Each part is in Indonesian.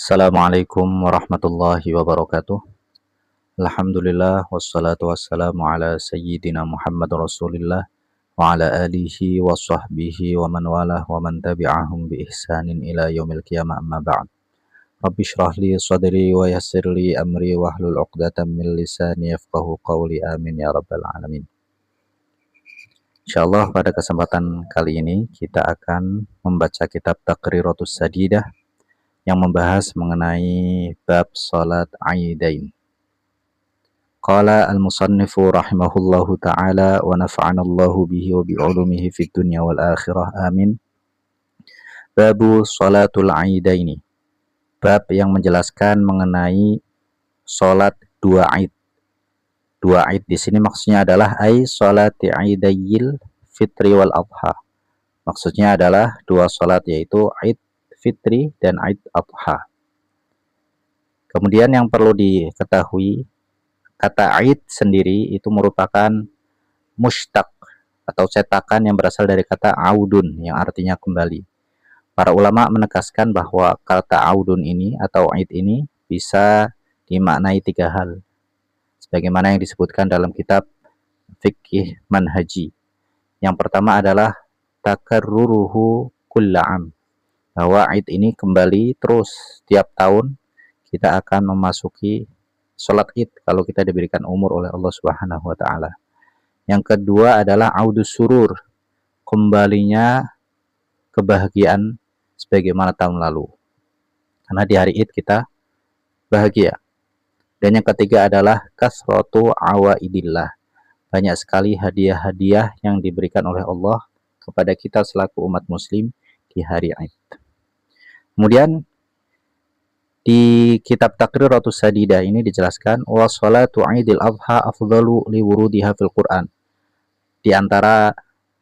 Assalamualaikum warahmatullahi wabarakatuh. Alhamdulillah wassalatu wassalamu ala sayyidina Muhammad Rasulillah wa ala alihi wa sahbihi wa man walah wa man tabi'ahum bi ihsanin ila yaumil qiyamah amma ba'd. Rabbi shrah li sadri wa yassir li amri wa hlul 'uqdatam min lisani yafqahu qawli amin ya rabbal alamin. Insyaallah pada kesempatan kali ini kita akan membaca kitab Taqriratus Sadidah yang membahas mengenai bab salat Aidain. Qala al-musannifu rahimahullahu ta'ala wa nafa'anallahu bihi wa bi'ulumihi fid dunya wal akhirah amin. Babu salatul Aidaini. Bab yang menjelaskan mengenai salat dua Aid. Dua Aid di sini maksudnya adalah salati Aidayil fitri wal adha. Maksudnya adalah dua salat yaitu Aid Fitri dan Aid Adha. Kemudian yang perlu diketahui, kata Aid sendiri itu merupakan mushtaq atau cetakan yang berasal dari kata audun yang artinya kembali. Para ulama menegaskan bahwa kata audun ini atau Aid ini bisa dimaknai tiga hal. Sebagaimana yang disebutkan dalam kitab Fiqh Manhaji. Yang pertama adalah takarruruhu kulla'am. Bahwa Aid ini kembali terus tiap tahun kita akan memasuki sholat Id kalau kita diberikan umur oleh Allah Subhanahu wa taala. Yang kedua adalah audus surur, kembalinya kebahagiaan sebagaimana tahun lalu. Karena di hari Id kita bahagia. Dan yang ketiga adalah kasratu awaidillah. Banyak sekali hadiah-hadiah yang diberikan oleh Allah kepada kita selaku umat muslim di hari Aid. Kemudian di kitab Taqriratus Sadidah ini dijelaskan wa sholatu Aidil Adha afdalu li wurudiha fil Quran. Di antara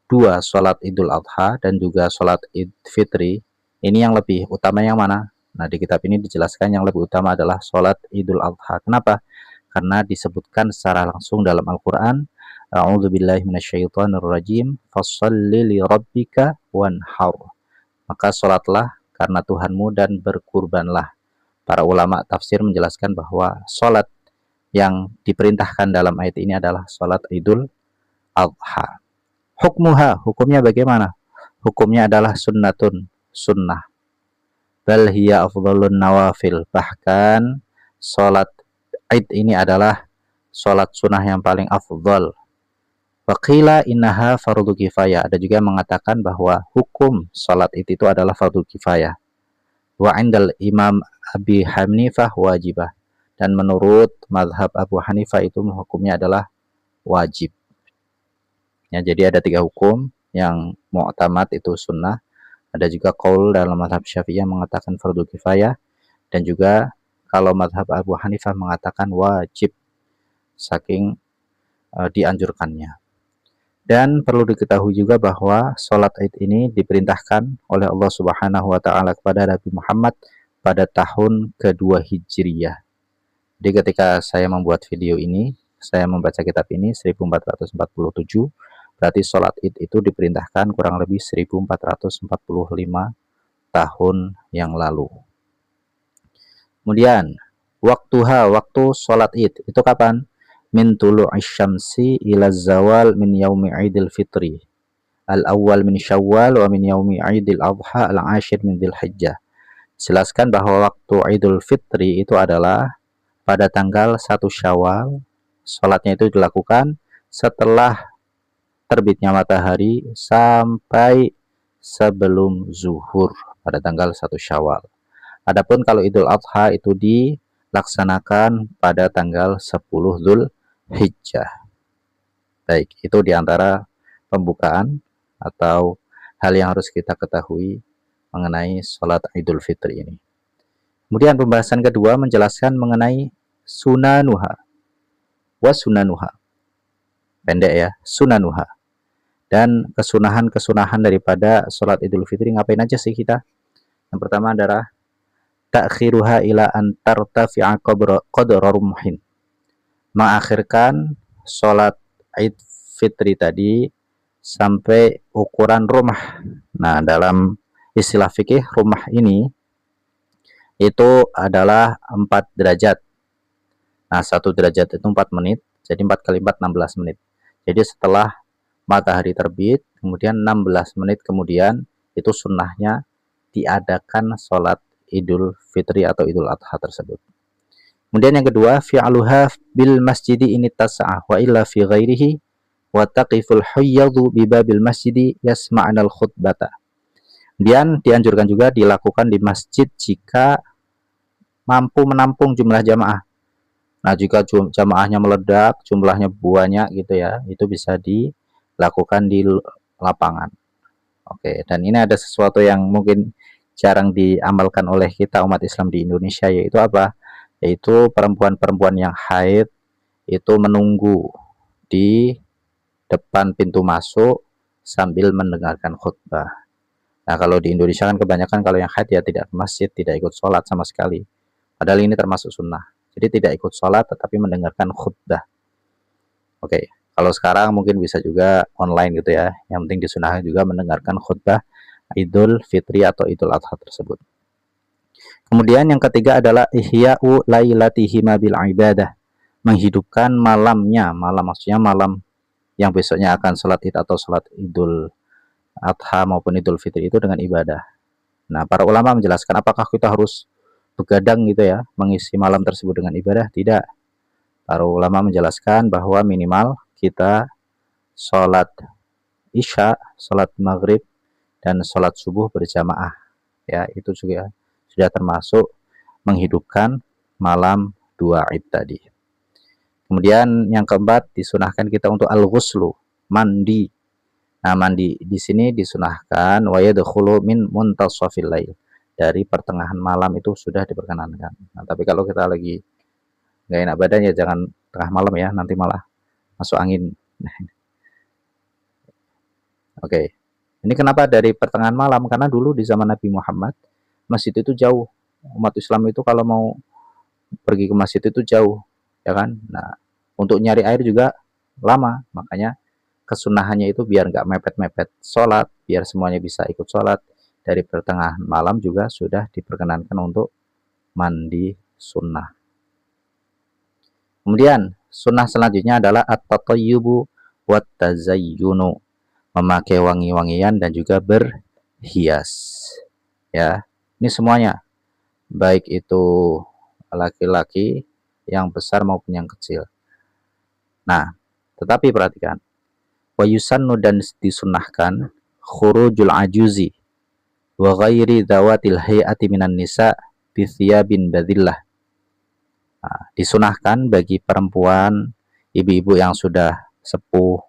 dua salat Idul Adha dan juga salat Id Fitri, ini yang lebih utama yang mana? Nah, di kitab ini dijelaskan yang lebih utama adalah salat Idul Adha. Kenapa? Karena disebutkan secara langsung dalam Al-Qur'an, a'udzubillahi minasyaitonirrajim, fasholli li rabbika wanhar. Maka salatlah karena Tuhanmu dan berkurbanlah. Para ulama tafsir menjelaskan bahwa salat yang diperintahkan dalam ayat ini adalah salat Idul Adha. Hukmuha, hukumnya bagaimana? Hukumnya adalah sunnatun, sunnah. Bal hiya afdhalun nawafil. Bahkan salat Aid ini adalah salat sunnah yang paling afdhal. Waqila innaha fardu kifayah. Ada juga yang mengatakan bahwa hukum salat itu adalah fardu kifayah. Wa indal Imam Abi Hanifah wajibah. Dan menurut mazhab Abu Hanifah itu hukumnya adalah wajib. Ya, jadi ada tiga hukum. Yang mu'tamad itu sunnah. Ada juga qaul dalam mazhab Syafi'iyah mengatakan fardu kifayah. Dan juga kalau mazhab Abu Hanifah mengatakan wajib. Saking dianjurkannya. Dan perlu diketahui juga bahwa sholat Id ini diperintahkan oleh Allah Subhanahu wa taala kepada Nabi Muhammad pada tahun kedua Hijriyah. Jadi ketika saya membuat video ini, saya membaca kitab ini 1447, berarti sholat Id itu diperintahkan kurang lebih 1445 tahun yang lalu. Kemudian, waktu sholat Id itu kapan? Min tulu'i syamsi ila zawal min yaumi Idul Fitri al-awwal min Syawal wa min yaumi Idul Adha al-ashir min Dzulhijjah. Jelaskan bahwa waktu Idul Fitri itu adalah pada tanggal 1 Syawal. Salatnya itu dilakukan setelah terbitnya matahari sampai sebelum zuhur pada tanggal 1 Syawal. Adapun kalau Idul Adha itu dilaksanakan pada tanggal 10 Dzulhijjah. Baik, itu diantara pembukaan atau hal yang harus kita ketahui mengenai sholat Idul Fitri ini. Kemudian pembahasan kedua menjelaskan mengenai sunanuha. Wa sunanuha. Pendek ya, sunanuha. Dan kesunahan-kesunahan daripada sholat Idul Fitri ngapain aja sih kita? Yang pertama adalah ta'khiruha ila an tartafi'a qadra rumhin. Mengakhirkan sholat Id Fitri tadi sampai ukuran rumah. Nah, dalam istilah fikih rumah ini itu adalah 4 derajat. Nah, 1 derajat itu 4 menit, jadi 4 kali 4 16 menit. Jadi setelah matahari terbit, kemudian 16 menit kemudian itu sunnahnya diadakan sholat Idul Fitri atau Idul Adha tersebut. Kemudian yang kedua, fi'aluha bil masjidi ini tas'ah wa illa fi ghairihi wa taqiful huyyadu bi babil masjidi yasma'nal khutbata. Kemudian dianjurkan juga dilakukan di masjid jika mampu menampung jumlah jamaah. Nah, jika jamaahnya meledak, jumlahnya banyak gitu ya, itu bisa dilakukan di lapangan. Oke, dan ini ada sesuatu yang mungkin jarang diamalkan oleh kita umat Islam di Indonesia, yaitu apa? Yaitu perempuan-perempuan yang haid itu menunggu di depan pintu masuk sambil mendengarkan khutbah. Nah, kalau di Indonesia kan kebanyakan kalau yang haid ya tidak ke masjid, tidak ikut sholat sama sekali. Padahal ini termasuk sunnah. Jadi tidak ikut sholat tetapi mendengarkan khutbah. Oke, kalau sekarang mungkin bisa juga online gitu ya. Yang penting disunahkan juga mendengarkan khutbah Idul Fitri atau Idul Adha tersebut. Kemudian yang ketiga adalah ihya'u lailatihi bil ibadah. Menghidupkan malamnya, malam maksudnya malam yang besoknya akan sholat id atau sholat Idul Adha maupun Idul Fitri itu dengan ibadah. Nah, para ulama menjelaskan apakah kita harus begadang gitu ya, mengisi malam tersebut dengan ibadah? Tidak. Para ulama menjelaskan bahwa minimal kita sholat isya, sholat maghrib, dan sholat subuh berjamaah. Ya, itu juga sudah termasuk menghidupkan malam 2 id tadi. Kemudian yang keempat, disunahkan kita untuk al-ghuslu, mandi. Nah, mandi di sini disunahkan wa yadkhulu min muntasafil lail. Dari pertengahan malam itu sudah diperkenankan. Nah, tapi kalau kita lagi nggak enak badan ya jangan tengah malam ya, nanti malah masuk angin. Oke. Ini kenapa dari pertengahan malam? Karena dulu di zaman Nabi Muhammad, masjid itu jauh. Umat Islam itu kalau mau pergi ke masjid itu jauh, ya kan? Nah, untuk nyari air juga lama, makanya kesunahannya itu biar nggak mepet-mepet sholat, biar semuanya bisa ikut sholat. Dari pertengahan malam juga sudah diperkenankan untuk mandi sunnah. Kemudian sunnah selanjutnya adalah at-tatayyubu wat tazayyunu, memakai wangi-wangian dan juga berhias. Ya, ini semuanya, baik itu laki-laki yang besar maupun yang kecil. Nah, tetapi perhatikan, wa yusannu dan disunahkan khurujul ajuzi wa ghairi dawatil hayati minan nisa bi thiyabin badillah. Nah, disunahkan bagi perempuan, ibu-ibu yang sudah sepuh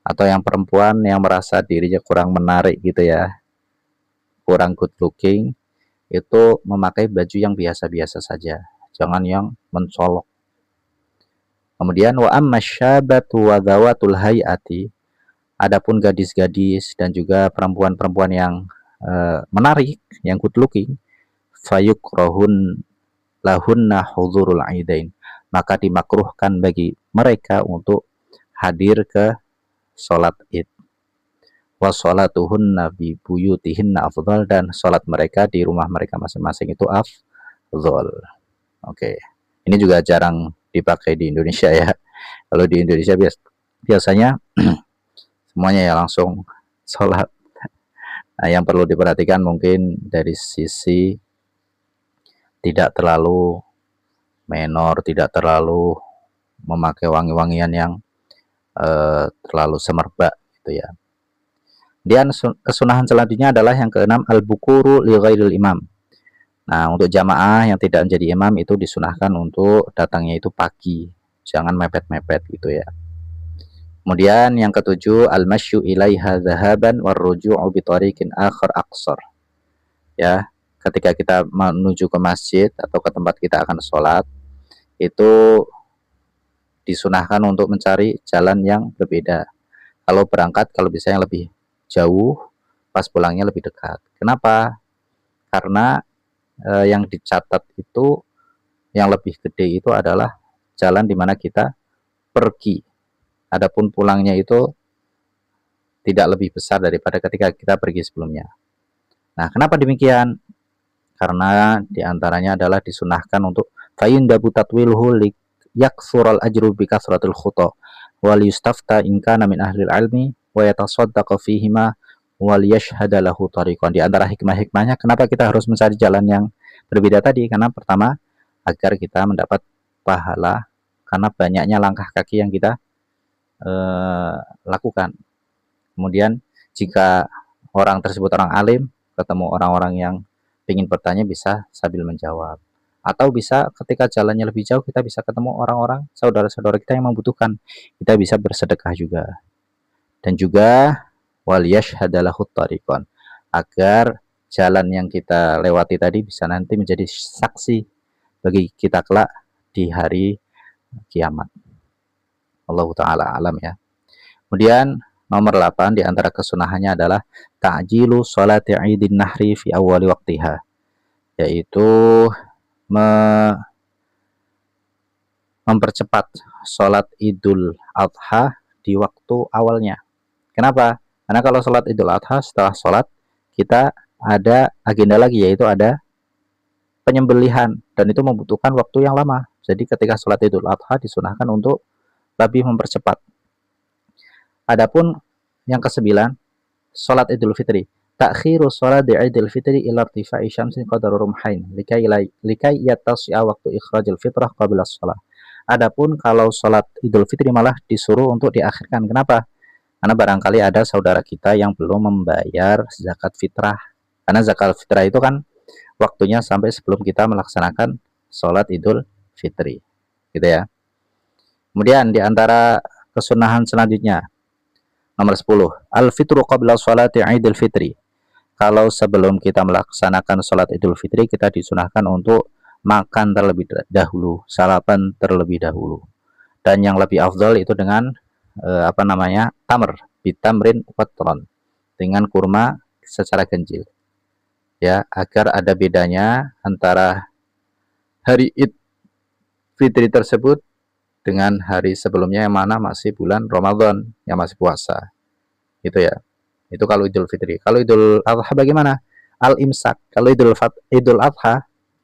atau yang perempuan yang merasa dirinya kurang menarik gitu ya, kurang good looking, itu memakai baju yang biasa-biasa saja, jangan yang mencolok. Kemudian wa amma syabatu wa dawatul hayati, adapun gadis-gadis dan juga perempuan-perempuan yang menarik, yang good looking, fayukrahun lahunna huzurul aidain, maka dimakruhkan bagi mereka untuk hadir ke sholat id. Wa sholatuhunna bi buyutihinna afdal, dan sholat mereka di rumah mereka masing-masing itu afdal. Oke. Ini juga jarang dipakai di Indonesia ya. Kalau di Indonesia biasanya semuanya ya langsung sholat. Nah, yang perlu diperhatikan mungkin dari sisi tidak terlalu menor, tidak terlalu memakai wangi-wangian yang terlalu semerbak gitu ya. Dan kesunahan selanjutnya adalah yang keenam, al-bukuru li ghairil imam. Nah, untuk jamaah yang tidak menjadi imam itu disunahkan untuk datangnya itu pagi, jangan mepet-mepet gitu ya. Kemudian yang ketujuh, al-masyu ilaiha dhahaban warruju'u bi tariqin akhar aqsar. Ya, ketika kita menuju ke masjid atau ke tempat kita akan sholat, itu disunahkan untuk mencari jalan yang berbeda. Kalau berangkat, kalau bisa yang lebih jauh, pas pulangnya lebih dekat. Kenapa? Karena yang dicatat itu yang lebih gede itu adalah jalan di mana kita pergi. Adapun pulangnya itu tidak lebih besar daripada ketika kita pergi sebelumnya. Nah, kenapa demikian? Karena diantaranya adalah disunahkan untuk fa'in dabu tatwilhu yaksural ajru bi kasratil khuta wal yustafta in kana min ahlil ilmi wa yatasaddaqa fihima wal yashhada lahu tariqan. Di antara hikmah-hikmahnya kenapa kita harus mencari jalan yang berbeda tadi, karena pertama agar kita mendapat pahala karena banyaknya langkah kaki yang kita lakukan. Kemudian jika orang tersebut orang alim, ketemu orang-orang yang ingin bertanya bisa sambil menjawab. Atau bisa ketika jalannya lebih jauh kita bisa ketemu orang-orang saudara-saudara kita yang membutuhkan. Kita bisa bersedekah juga. Dan juga wal yashhadalahu tariqan, agar jalan yang kita lewati tadi bisa nanti menjadi saksi bagi kita kelak di hari kiamat. Allah taala alam ya. Kemudian nomor 8 di antara kesunahannya adalah ta'jilu sholati Idin Nahri fi awwali waqtiha, yaitu mempercepat sholat Idul Adha di waktu awalnya. Kenapa? Karena kalau sholat Idul Adha, setelah sholat kita ada agenda lagi, yaitu ada penyembelihan, dan itu membutuhkan waktu yang lama. Jadi ketika sholat Idul Adha disunahkan untuk lebih mempercepat. Adapun yang ke-9, sholat Idul Fitri. Ta'khiru sholat di Idul Fitri ila irtifa'i syamsin qadar rumhain likai yattasi'a waktu ikhrajul fitrah qabla sholat. Adapun kalau sholat Idul Fitri malah disuruh untuk diakhirkan. Kenapa? Karena barangkali ada saudara kita yang belum membayar zakat fitrah. Karena zakat fitrah itu kan waktunya sampai sebelum kita melaksanakan sholat Idul Fitri. Gitu ya. Kemudian di antara kesunahan selanjutnya, nomor 10, al-fitru qabla sholati Idul Fitri. Kalau sebelum kita melaksanakan sholat Idul Fitri, kita disunahkan untuk makan terlebih dahulu, sarapan terlebih dahulu. Dan yang lebih afdal itu dengan tamr, bitamrin watron, dengan kurma secara ganjil. Ya, agar ada bedanya antara hari Id Fitri tersebut dengan hari sebelumnya yang mana masih bulan Ramadan, yang masih puasa. Gitu ya. Itu kalau Idul Fitri. Kalau Idul Adha bagaimana? Al-imsak. Kalau Idul Adha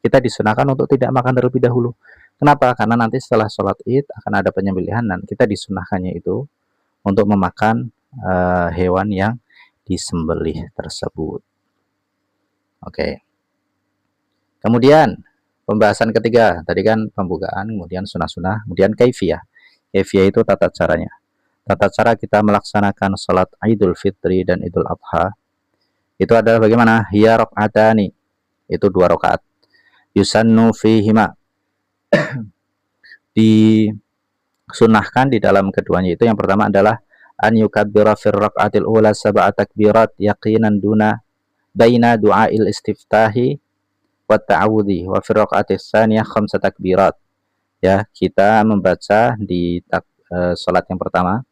kita disunahkan untuk tidak makan terlebih dahulu. Kenapa? Karena nanti setelah sholat Id akan ada penyembelihan dan kita disunahkannya itu untuk memakan hewan yang disembelih tersebut. Oke. Kemudian pembahasan ketiga, tadi kan pembukaan, kemudian sunah-sunah, kemudian kaifiyah. Kaifiyah itu tata caranya. Tata cara kita melaksanakan sholat Idul Fitri dan Idul Adha itu adalah bagaimana? Hiya raq'atani, itu 2 rakaat. Yusannu fihima, disunahkan di dalam keduanya itu yang pertama adalah an yukabbira fir raq'atil ula sab'a takbirat yaqinan duna baina du'ail istiftahi wa ta'awudhi wa fir raq'atis tsaniyah khamsa takbirat. Ya, kita membaca di salat yang pertama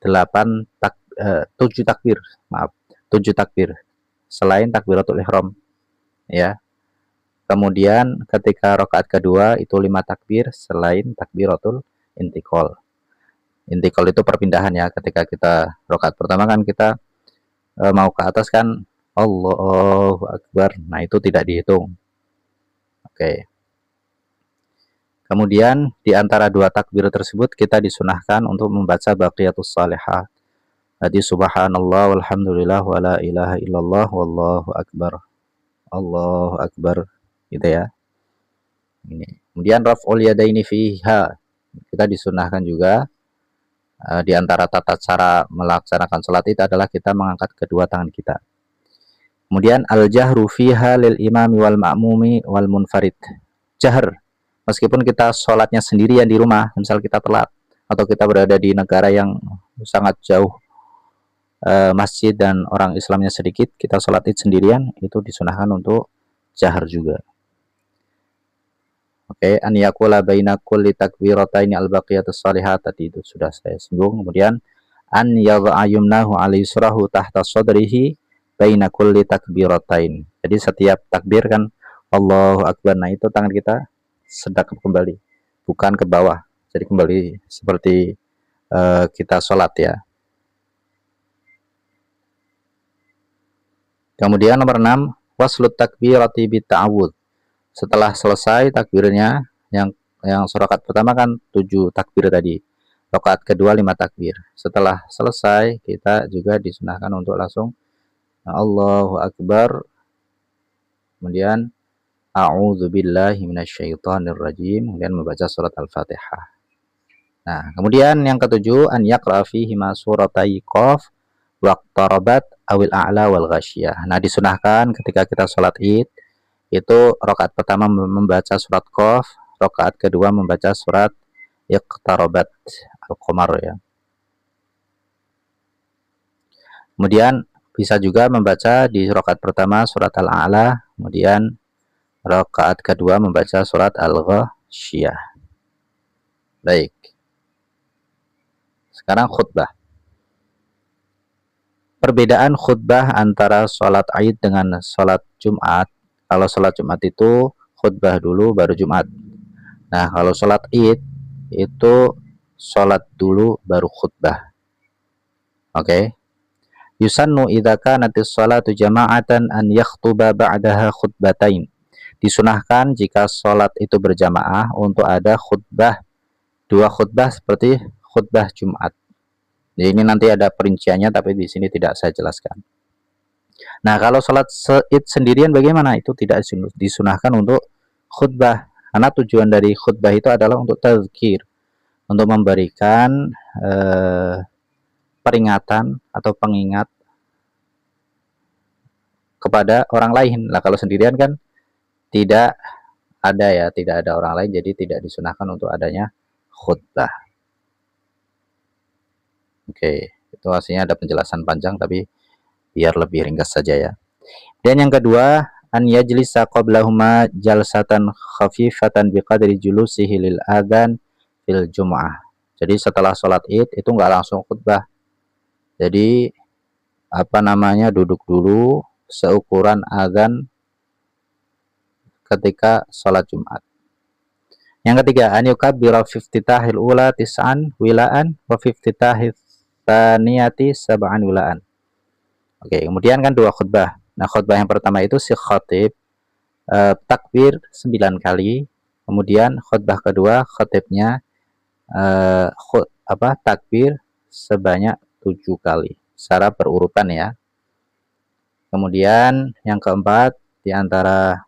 7 takbir, 7 takbir selain takbiratul ihram. Ya. Kemudian ketika rakaat kedua itu 5 takbir selain takbiratul intiqal. Intiqal itu perpindahan ya, ketika kita rakaat pertama kan kita mau ke atas kan Allahu Akbar. Nah, itu tidak dihitung. Oke. Kemudian di antara 2 takbir tersebut kita disunahkan untuk membaca baqiyatus shalihat. Jadi subhanallah walhamdulillah wala ilaha illallah wallahu akbar. Allahu akbar, gitu ya. Ini. Kemudian raf'ul yadaini fiha. Kita disunahkan juga di antara tata cara melaksanakan salat itu adalah kita mengangkat kedua tangan kita. Kemudian al-jahru fiha lil imami wal ma'mumi wal munfarid. Jahr, meskipun kita sholatnya sendirian di rumah, misal kita telat atau kita berada di negara yang sangat jauh masjid dan orang Islamnya sedikit, kita sholat id sendirian, itu disunahkan untuk jahar juga. Oke, an yaqula baina kulli takbirataini al-baqiyatus shalihat, tadi itu sudah saya singgung. Kemudian an yadha'a yumnahu 'ala yusrahu tahta sadrihi baina kulli takbiratain. Jadi setiap takbir kan Allahu Akbar. Nah, itu tangan kita sedekap kembali, bukan ke bawah. Jadi kembali seperti kita sholat ya. Kemudian nomor 6, Waslut takbirati bitta'awudz. Setelah selesai takbirnya, yang rakaat pertama kan 7 takbir tadi. Rakaat kedua 5 takbir. Setelah selesai, kita juga disunahkan untuk langsung Allahu Akbar. Kemudian a'udzubillahi minasyaitonirrajim. Kemudian membaca surat Al-Fatihah. Nah, kemudian yang ketujuh, an yaqra fihi ma suratai qaf waqtarabat awil a'la wal ghasyiyah. Nah, disunahkan ketika kita sholat Id itu rakaat pertama membaca surat Qaf, rakaat kedua membaca surat Iqtarabat Al-Qamar ya. Kemudian bisa juga membaca di rakaat pertama surat Al-A'la, kemudian rakaat kedua membaca surat Al-Ghasyiyah. Baik. Sekarang khutbah. Perbedaan khutbah antara sholat Id dengan sholat Jumat. Kalau sholat Jumat itu khutbah dulu baru Jumat. Nah, kalau sholat Id itu sholat dulu baru khutbah. Oke. Yusannu idza kanatis sholatu jama'atan an yakhtuba ba'daha khutbatain. Disunahkan jika sholat itu berjamaah untuk ada khutbah, 2 khutbah seperti khutbah Jumat. Jadi ini nanti ada perinciannya, tapi di sini tidak saya jelaskan. Nah, kalau sholat Id sendirian bagaimana? Itu tidak disunahkan untuk khutbah. Karena tujuan dari khutbah itu adalah untuk tazkir, untuk memberikan peringatan atau pengingat kepada orang lain. Nah, kalau sendirian kan tidak ada ya, tidak ada orang lain, jadi tidak disunahkan untuk adanya khutbah. Oke, itu aslinya ada penjelasan panjang, tapi biar lebih ringkas saja ya. Dan yang kedua, an yajlisa qablahuma jalsatan khafifatan biqadri julusihi lil adzan fil jum'ah. Jadi setelah sholat Id itu enggak langsung khutbah. Jadi duduk dulu seukuran adzan ketika sholat Jumat. Yang ketiga, an yukabbira fi iftitahil ula tis'an wilaan wa fi iftitahil tsaniyati sab'an wilaan. Oke, kemudian kan 2 khutbah. Nah, khutbah yang pertama itu si khatib takbir 9 kali. Kemudian khutbah kedua khatibnya takbir sebanyak 7 kali secara berurutan ya. Kemudian yang keempat di antara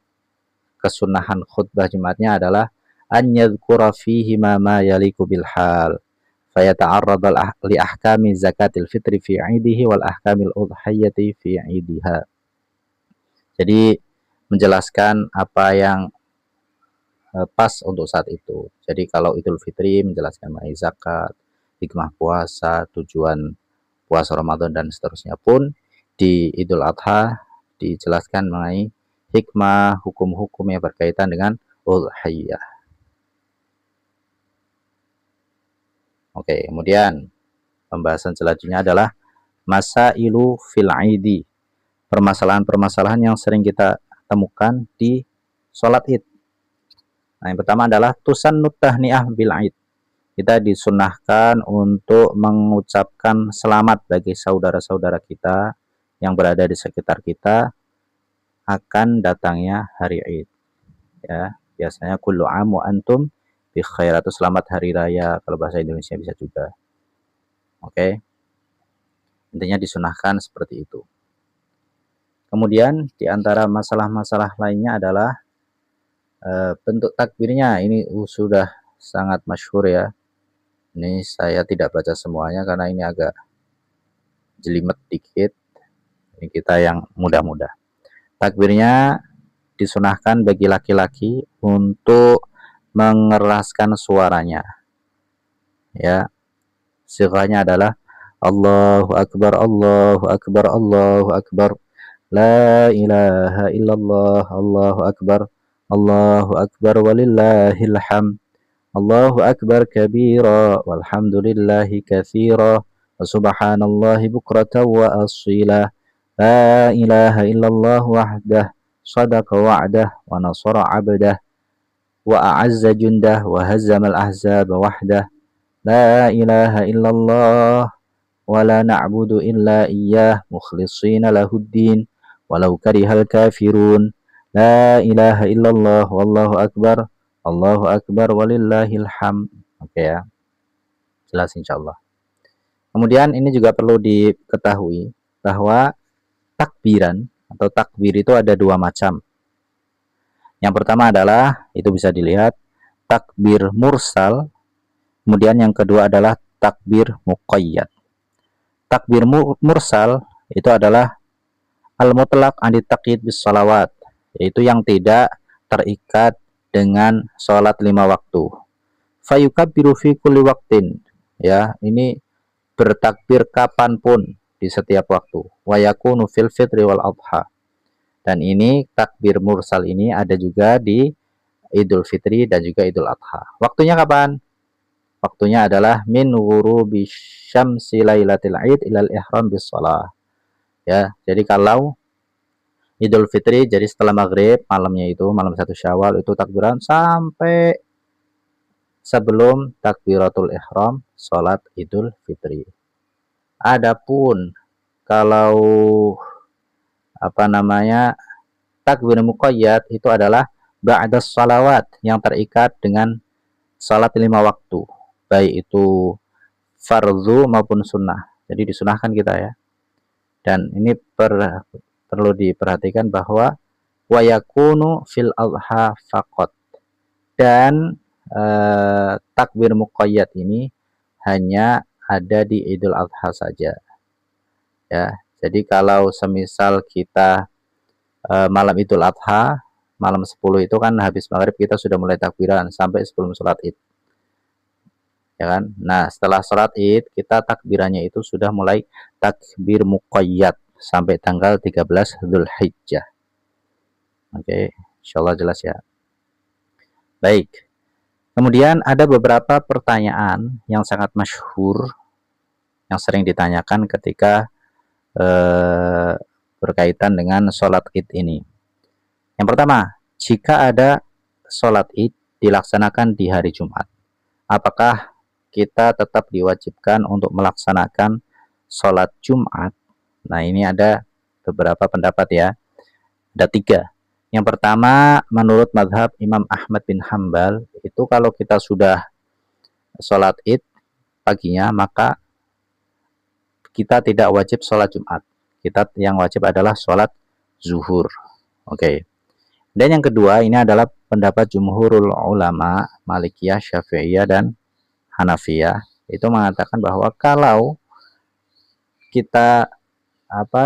kesunahan khutbah Jumatnya adalah an yadhkura fihi ma yaliku bil hal. Fayata'arrad li ahkami zakatil fitri fi 'idihi wal ahkamil udhiyati fi 'idiha. Jadi menjelaskan apa yang pas untuk saat itu. Jadi kalau Idul Fitri menjelaskan mengenai zakat, hikmah puasa, tujuan puasa Ramadan dan seterusnya, pun di Idul Adha dijelaskan mengenai hikmah, hukum-hukum yang berkaitan dengan udhiyah. Oke, kemudian pembahasan selanjutnya adalah masailu fil aidi. Permasalahan-permasalahan yang sering kita temukan di sholat Id. Nah, yang pertama adalah tusannut tahniah bil aid. Kita disunahkan untuk mengucapkan selamat bagi saudara-saudara kita yang berada di sekitar kita akan datangnya hari Id. Ya, biasanya kullu am wa antum bi khair, atau selamat hari raya kalau bahasa Indonesia bisa juga. Oke. Intinya disunahkan seperti itu. Kemudian di antara masalah-masalah lainnya adalah bentuk takbirnya. Ini sudah sangat masyhur ya. Ini saya tidak baca semuanya karena ini agak jelimet dikit. Ini kita yang mudah-mudah. Takbirnya disunahkan bagi laki-laki untuk mengeraskan suaranya. Ya. Siganya adalah Allahu Akbar, Allahu Akbar, Allahu Akbar. La ilaha illallah, Allahu Akbar, Allahu Akbar walillahil hamd. Allahu Akbar kabira walhamdulillahi katsira wa subhanallahi bukratan wa asila. La ilaha illallah wahdah sadaqa wa'dah wa nasara 'abdah wa a'azza jundah wa hazzamal ahzab wahdah. La ilaha illallah wa la na'budu illa iyyah mukhlishina lahuddin walau karihal kafirun, la ilaha illallah, wallahu akbar, Allahu akbar, walillahil hamd. Oke ya, jelas insyaallah. Kemudian ini juga perlu diketahui bahwa takbiran atau takbir itu ada dua macam. Yang pertama adalah, itu bisa dilihat, takbir mursal. Kemudian yang kedua adalah takbir muqayyad. Takbir mursal itu adalah al-mutlaq an taqyid bis salawat, yaitu yang tidak terikat dengan sholat 5 waktu. Fayukabbiru fi kulli waqtin, ya, ini bertakbir kapanpun di setiap waktu. Wa yakunu fil fitri wal adha. Dan ini takbir mursal ini ada juga di Idul Fitri dan juga Idul Adha. Waktunya kapan? Waktunya adalah min ghurubi syamsi lailatul id ilal ihram bis shalah. Ya, jadi kalau Idul Fitri, jadi setelah maghrib, malamnya itu, malam 1 Syawal itu takbiran sampai sebelum takbiratul ihram salat Idul Fitri. Adapun kalau takbir muqayyad itu adalah ba'da shalawat, yang terikat dengan salat 5 waktu, baik itu fardu maupun sunnah. Jadi disunahkan kita ya. Dan ini perlu diperhatikan bahwa wa yakunu fil adha faqat. Dan takbir muqayyad ini hanya ada di Idul Adha saja. Ya, jadi kalau semisal kita malam Idul Adha, malam 10 itu kan habis maghrib kita sudah mulai takbiran sampai sebelum sholat id. Ya kan? Nah, setelah sholat id kita takbirannya itu sudah mulai takbir muqayyad sampai tanggal 13 Dzulhijjah. Oke, insyaallah jelas ya. Baik. Kemudian ada beberapa pertanyaan yang sangat masyhur yang sering ditanyakan ketika berkaitan dengan sholat id ini. Yang pertama, jika ada sholat id dilaksanakan di hari Jumat, apakah kita tetap diwajibkan untuk melaksanakan sholat Jumat? Nah, ini ada beberapa pendapat ya. Ada 3. Yang pertama, menurut mazhab Imam Ahmad bin Hambal, itu kalau kita sudah sholat id paginya, maka kita tidak wajib sholat Jumat. Kita yang wajib adalah sholat zuhur. Oke. Dan yang kedua, ini adalah pendapat jumhurul ulama, Malikiyah, Syafi'iyah, dan Hanafiyah. Itu mengatakan bahwa kalau kita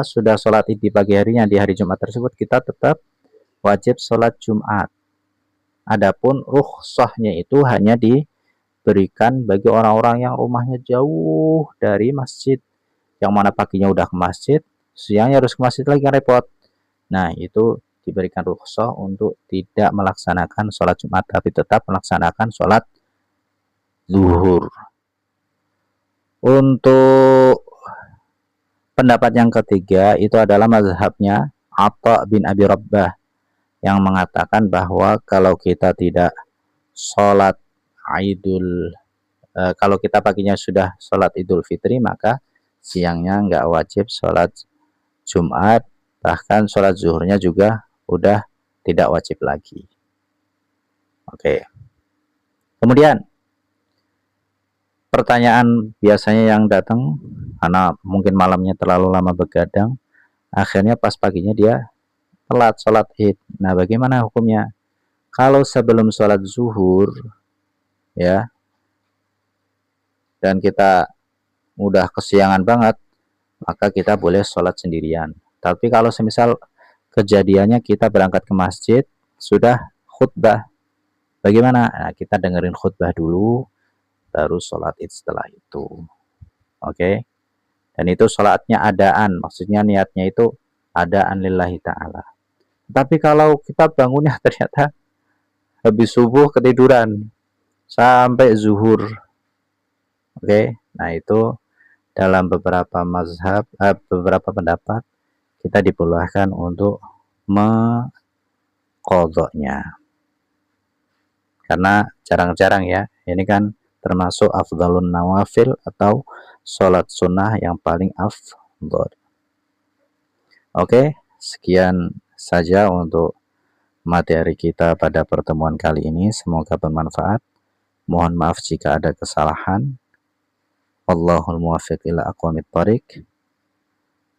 sudah sholat id di pagi harinya, di hari Jumat tersebut, kita tetap wajib sholat Jumat. Adapun rukhsahnya itu hanya diberikan bagi orang-orang yang rumahnya jauh dari masjid, yang mana paginya udah ke masjid, siangnya harus ke masjid lagi, kan repot. Nah, itu diberikan rukhsah untuk tidak melaksanakan sholat Jumat, tapi tetap melaksanakan sholat zuhur. Untuk pendapat yang ketiga itu adalah mazhabnya Atha bin Abi Rabbah, yang mengatakan bahwa kalau kita tidak sholat kalau kita paginya sudah sholat Idul Fitri, maka siangnya nggak wajib sholat Jumat, bahkan sholat zuhurnya juga udah tidak wajib lagi. Oke. Kemudian pertanyaan biasanya yang datang karena mungkin malamnya terlalu lama begadang, akhirnya pas paginya dia telat sholat id. Nah, bagaimana hukumnya? Kalau sebelum sholat zuhur ya, dan kita udah kesiangan banget, maka kita boleh sholat sendirian. Tapi kalau semisal kejadiannya kita berangkat ke masjid, sudah khutbah, bagaimana? Nah, kita dengerin khutbah dulu, baru sholat id setelah itu. Oke. Dan itu sholatnya adaan, maksudnya niatnya itu adaan lillahi ta'ala. Tapi kalau kita bangunnya ternyata habis subuh ketiduran sampai zuhur, oke, nah itu dalam beberapa mazhab, beberapa pendapat, kita diperbolehkan untuk mengqadha'nya. Karena jarang-jarang ya, ini kan termasuk afdhalun nawafil atau sholat sunnah yang paling afdhal. Oke, sekian saja untuk materi kita pada pertemuan kali ini. Semoga bermanfaat. Mohon maaf jika ada kesalahan. Wallahul muwaffiq ila aqwamit thoriq.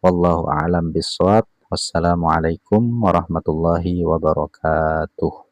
Wallahu a'lam bishawab. Wassalamualaikum warahmatullahi wabarakatuh.